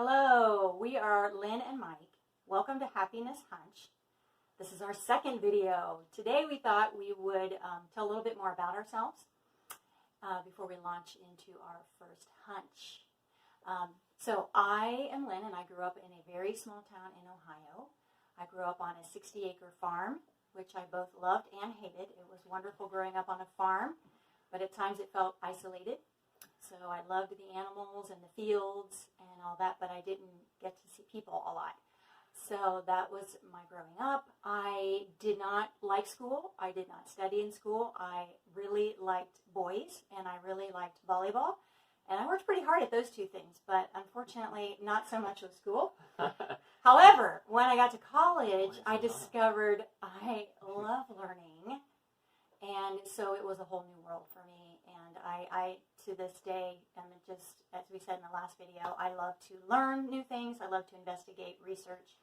Hello, we are Lynn and Mike. Welcome to Happiness Hunch. This is our second video. Today we thought we would tell a little bit more about ourselves before we launch into our first hunch. So I am Lynn and I grew up in a very small town in Ohio. I grew up on a 60-acre farm, which I both loved and hated. It was wonderful growing up on a farm, but at times it felt isolated. So I loved the animals and the fields and all that, but I didn't get to see people a lot. So that was my growing up. I did not like school. I did not study in school. I really liked boys and I really liked volleyball. And I worked pretty hard at those two things, but unfortunately not so much with school. However, when I got to college, I discovered I love learning. And so it was a whole new world for me. And I to this day, am just, as we said in the last video, I love to learn new things. I love to investigate, research,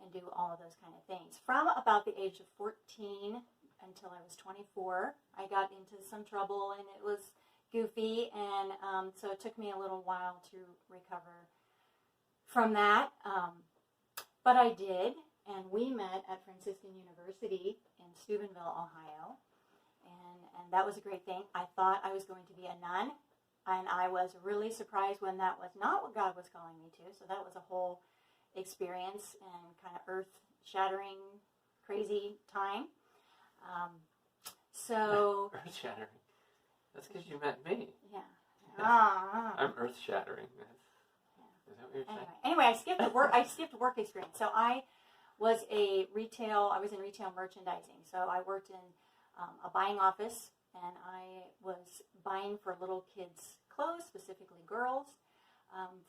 and do all of those kind of things. From about the age of 14 until I was 24, I got into some trouble and it was goofy. And so it took me a little while to recover from that. But I did. And we met at Franciscan University in Steubenville, Ohio. And that was a great thing. I thought I was going to be a nun, and I was really surprised when that was not what God was calling me to. So that was a whole experience and kind of earth-shattering, crazy time. Earth-shattering? That's because you met me. Yeah. I'm earth-shattering. Is that what you're saying? Anyway, I skipped work experience. So I was in retail merchandising. So I worked in a buying office, and I was buying for little kids' clothes, specifically girls,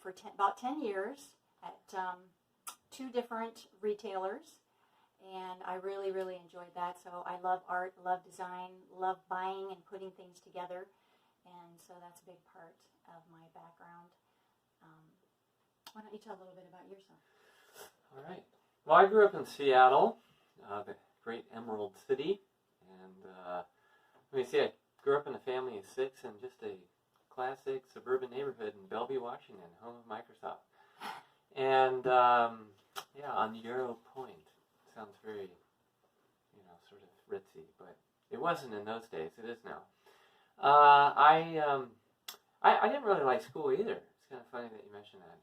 for about 10 years at two different retailers, and I really, really enjoyed that. So I love art, love design, love buying and putting things together, and so that's a big part of my background. Why don't you tell a little bit about yourself? All right. Well, I grew up in Seattle, the great Emerald City. And let me see, I grew up in a family of 6 in just a classic suburban neighborhood in Bellevue, Washington, home of Microsoft. And on Yarrow Point. Sounds very, sort of ritzy, but it wasn't in those days. It is now. I didn't really like school either. It's kind of funny that you mentioned that.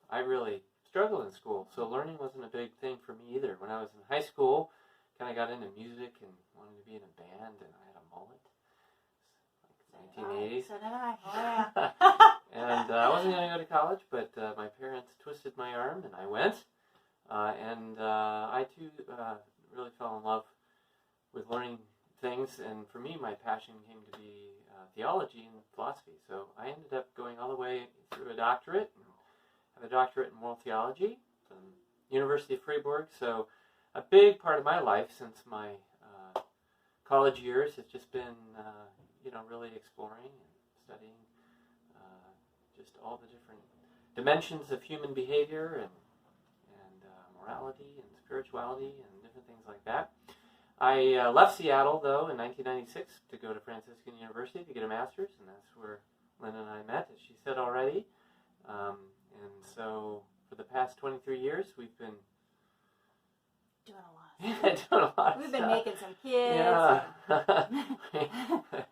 I really struggled in school, so learning wasn't a big thing for me either. When I was in high school, kind of got into music and wanted to be in a band, and I had a mullet, like 1980s. So did I. Oh, yeah. And I wasn't going to go to college, but my parents twisted my arm, and I went. I too really fell in love with learning things, and for me, my passion came to be theology and philosophy. So I ended up going all the way through a doctorate, and have a doctorate in moral theology from University of Freiburg. So a big part of my life since my college years has just been, really exploring and studying just all the different dimensions of human behavior and morality and spirituality and different things like that. I left Seattle, though, in 1996 to go to Franciscan University to get a master's, and that's where Lynn and I met, as she said already. And so for the past 23 years, we've been doing a lot. Doing a lot. We've been making some kids. Yeah.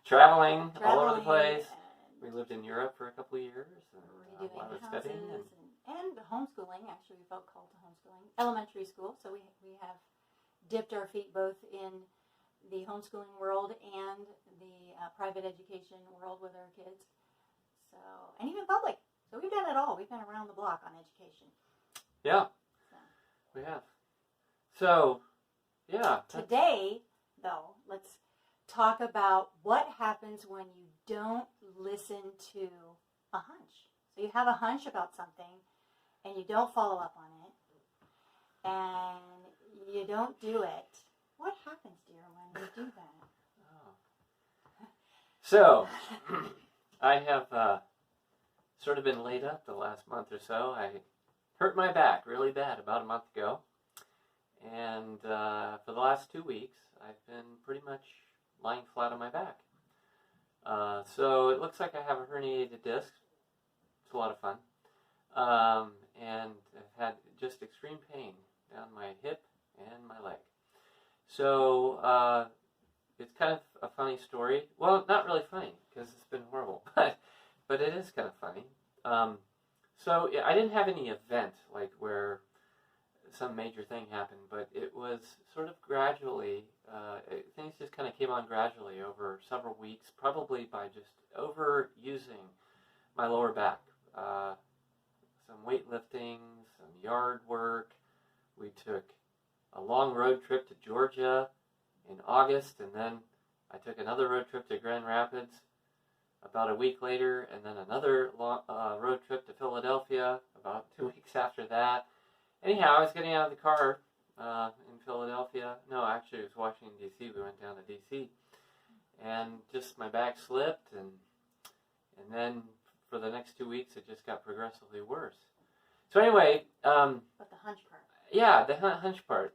Traveling all over the place. We lived in Europe for a couple of years. And redoing studying and homeschooling. Actually, we felt called to homeschooling. Elementary school. So we have dipped our feet both in the homeschooling world and the private education world with our kids. So, and even public. So we've done it all. We've been around the block on education. Yeah, we have. So, yeah. Today, though, let's talk about what happens when you don't listen to a hunch. So you have a hunch about something, and you don't follow up on it, and you don't do it. What happens, dear, when you do that? Oh. So, I have sort of been laid up the last month or so. I hurt my back really bad about a month ago. And for the last 2 weeks, I've been pretty much lying flat on my back. So it looks like I have a herniated disc. It's a lot of fun. and I've had just extreme pain down my hip and my leg. So it's kind of a funny story. Well, not really funny because it's been horrible, but it is kind of funny. So I didn't have any event like where some major thing happened, but it was sort of gradually, things just kind of came on gradually over several weeks, probably by just overusing my lower back. Some weightlifting, some yard work. We took a long road trip to Georgia in August, and then I took another road trip to Grand Rapids about a week later, and then another road trip to Philadelphia about 2 weeks after that. Anyhow, I was getting out of the car in Philadelphia. No, actually, it was Washington, D.C. We went down to D.C. And just my back slipped, and then for the next 2 weeks, it just got progressively worse. So anyway... but the hunch part. Yeah, the hunch part.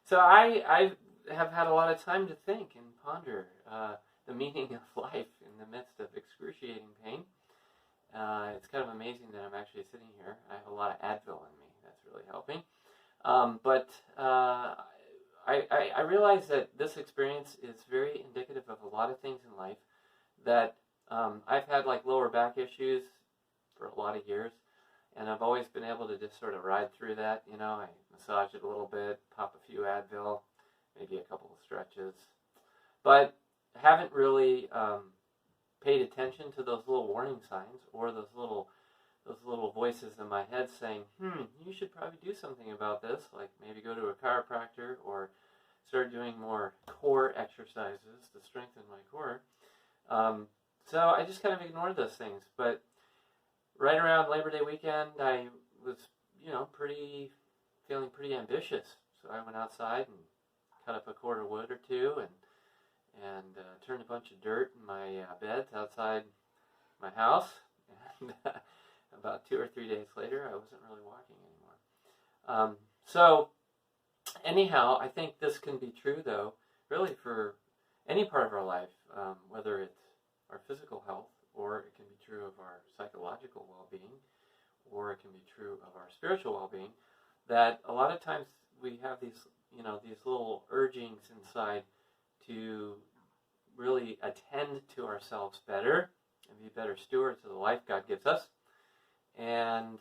So I have had a lot of time to think and ponder the meaning of life in the midst of excruciating pain. It's kind of amazing that I'm actually sitting here. I have a lot of Advil in me. That's really helping. But I realize that this experience is very indicative of a lot of things in life. That I've had like lower back issues for a lot of years, and I've always been able to just sort of ride through that. You know, I massage it a little bit, pop a few Advil, maybe a couple of stretches, but haven't really paid attention to those little warning signs or those little voices in my head saying, you should probably do something about this, like maybe go to a chiropractor or start doing more core exercises to strengthen my core. So I just kind of ignored those things. But right around Labor Day weekend, I was, feeling pretty ambitious. So I went outside and cut up a cord of wood or two and turned a bunch of dirt in my beds outside my house. And about 2 or 3 days later, I wasn't really walking anymore. So anyhow, I think this can be true, though, really for any part of our life, whether it's our physical health, or it can be true of our psychological well-being, or it can be true of our spiritual well-being, that a lot of times we have these little urgings inside to really attend to ourselves better and be better stewards of the life God gives us. And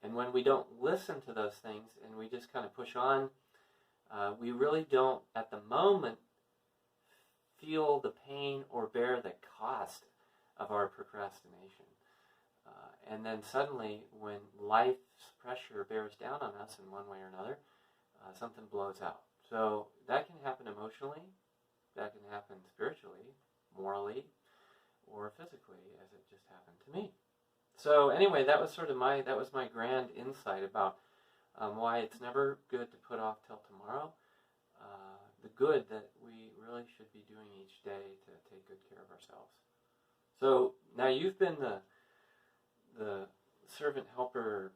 when we don't listen to those things and we just kind of push on, we really don't, at the moment, feel the pain or bear the cost of our procrastination. And then suddenly, when life's pressure bears down on us in one way or another, something blows out. So that can happen emotionally, that can happen spiritually, morally, or physically, as it just happened to me. So anyway, that was my grand insight about why it's never good to put off till tomorrow. The good that we really should be doing each day to take good care of ourselves. So now you've been the servant helper,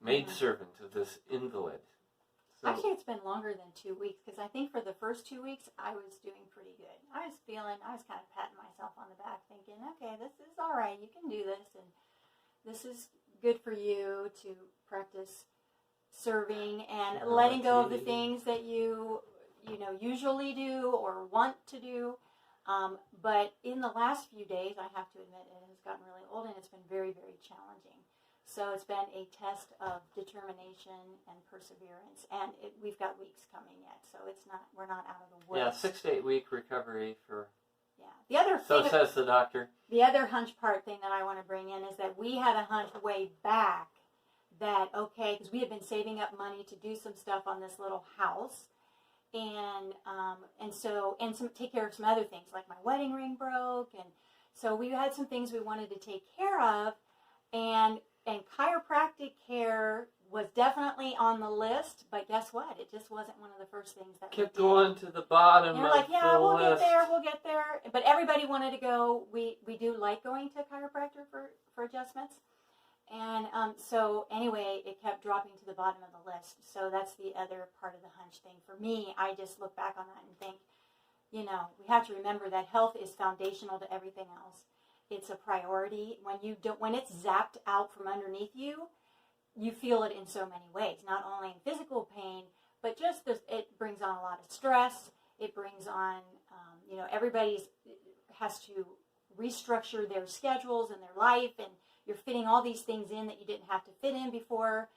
maidservant of this invalid. So, actually, it's been longer than 2 weeks, because I think for the first 2 weeks, I was doing pretty good. I was kind of patting myself on the back, thinking, okay, this is all right, you can do this, and this is good for you to practice serving and letting go of the things that you usually do or want to do. But in the last few days, I have to admit, it has gotten really old, and it's been very, very challenging. So it's been a test of determination and perseverance, and we've got weeks coming yet, so we're not out of the woods. Yeah, 6 to 8 week recovery for. Yeah, so says the doctor. The other hunch part thing that I want to bring in is that we had a hunch way back that because we had been saving up money to do some stuff on this little house, and take care of some other things, like my wedding ring broke, and so we had some things we wanted to take care of, and chiropractic care was definitely on the list, but guess what? It just wasn't one of the first things that kept going to the bottom. And we're like, we'll get there. But everybody wanted to go. We do like going to a chiropractor for adjustments. And so anyway, it kept dropping to the bottom of the list. So that's the other part of the hunch thing. For me, I just look back on that and think, we have to remember that health is foundational to everything else. it's a priority. When it's zapped out from underneath you, you feel it in so many ways. Not only in physical pain, but just it brings on a lot of stress. It brings on, everybody has to restructure their schedules and their life, and you're fitting all these things in that you didn't have to fit in before,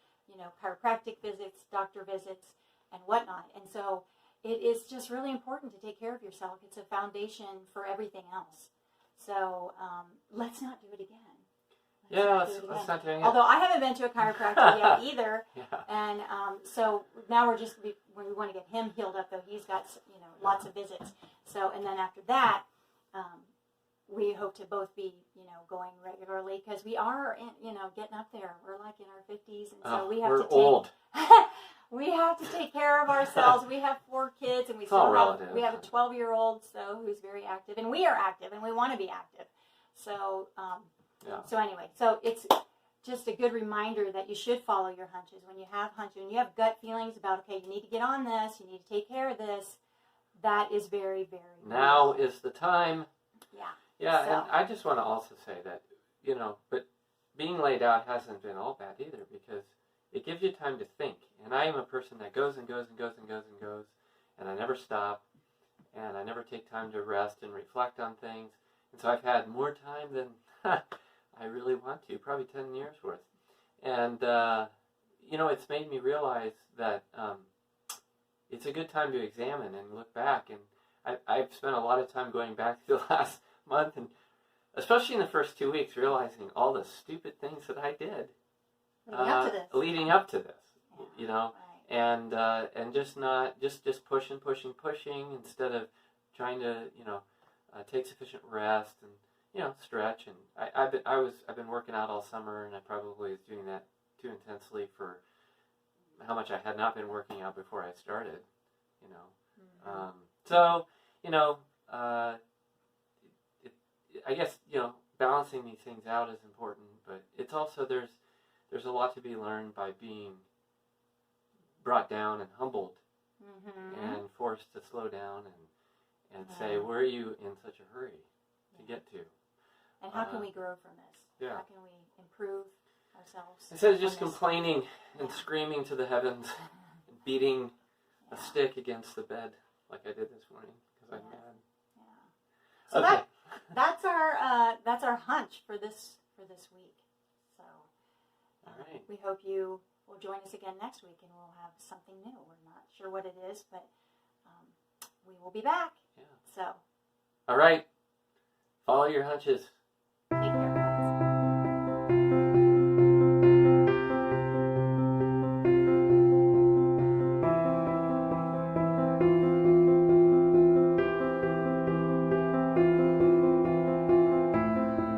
chiropractic visits, doctor visits, and whatnot. And so it is just really important to take care of yourself. It's a foundation for everything else. So let's not do it again. Let's not do it again. Although I haven't been to a chiropractor yet either. Yeah. And so now we want to get him healed up, though he's got, lots of visits. So, and then after that, we hope to both be, going regularly, because we are, getting up there. We're like in our 50s, and so we have to take. Old. We have to take care of ourselves. We have 4 kids, and we have a 12-year-old, who's very active, and we are active, and we want to be active. So, So anyway, so it's just a good reminder that you should follow your hunches. When you have hunches, when you have gut feelings about, okay, you need to get on this, you need to take care of this, that is very, very now is the time. Yeah. Yeah, and I just want to also say that, but being laid out hasn't been all bad either, because it gives you time to think. And I am a person that goes and goes and goes and goes and goes, and I never stop, and I never take time to rest and reflect on things. And so I've had more time than I really want to, probably 10 years worth. And, it's made me realize that it's a good time to examine and look back. And I've spent a lot of time going back to the last month, and especially in the first 2 weeks, realizing all the stupid things that I did leading up to this, Right. and just pushing instead of trying to take sufficient rest and stretch. And I've been working out all summer, and I probably was doing that too intensely for how much I had not been working out before I started. I guess balancing these things out is important, but it's also there's a lot to be learned by being brought down and humbled, and forced to slow down and say, where are you in such a hurry to get to? And how can we grow from this? Yeah. How can we improve ourselves? Instead of just complaining and screaming to the heavens and beating a stick against the bed like I did this morning because I'm mad. Yeah. So okay. That's our hunch for this week. So all right. We hope you will join us again next week, and we'll have something new. We're not sure what it is, but we will be back. Yeah. So. All right. Follow your hunches.